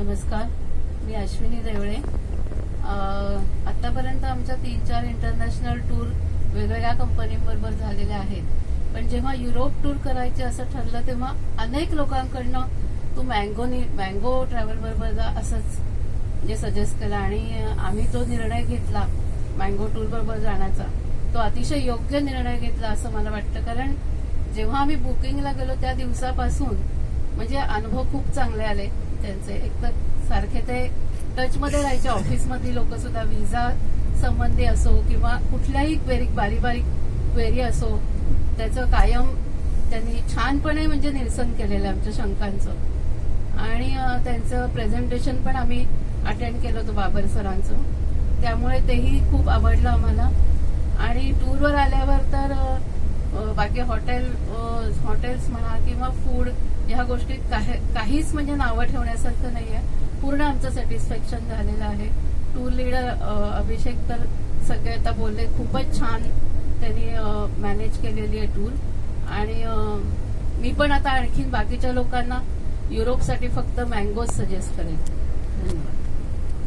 नमस्कार, मी अश्विनी देवळे. आतापर्यंत आमच्या 3-4 इंटरनॅशनल टूर वेगवेगळ्या कंपनीबरोबर झालेल्या आहेत. पण जेव्हा युरोप टूर करायचे असं ठरलं तेव्हा अनेक लोकांकडनं तू मँगो ट्रॅव्हल बरोबर जा असंच म्हणजे सजेस्ट केलं आणि आम्ही तो निर्णय घेतला मँगो टूर बरोबर जाण्याचा. तो अतिशय योग्य निर्णय घेतला असं मला वाटतं, कारण जेव्हा आम्ही बुकिंगला गेलो त्या दिवसापासून म्हणजे अनुभव खूप चांगले आले त्यांचे. एक तर सारखे ते टचमध्ये राहायचे, ऑफिसमधली लोक सुद्धा व्हिसा संबंधी असो किंवा कुठल्याही बारीक क्वेरी असो त्याचं कायम त्यांनी छानपणे म्हणजे निरसन केलेलं आमच्या शंकांचं. आणि त्यांचं प्रेझेंटेशन पण आम्ही अटेंड केलं होतं बाबर सरांचं, त्यामुळे तेही खूप आवडलं आम्हाला. आणि टूरवर आल्यावर तर बाकी हॉटेल्स म्हणा किंवा फूड ह्या गोष्टीत काहीच म्हणजे नावं ठेवण्यासारखं नाहीये. पूर्ण आमचं सॅटिस्फॅक्शन झालेलं आहे. टूर लीडर अभिषेक तर सगळे आता बोलले खूपच छान त्यांनी मॅनेज केलेली आहे टूर. आणि मी पण आता आणखीन बाकीच्या लोकांना युरोपसाठी फक्त मँगोज सजेस्ट करेन. धन्यवाद.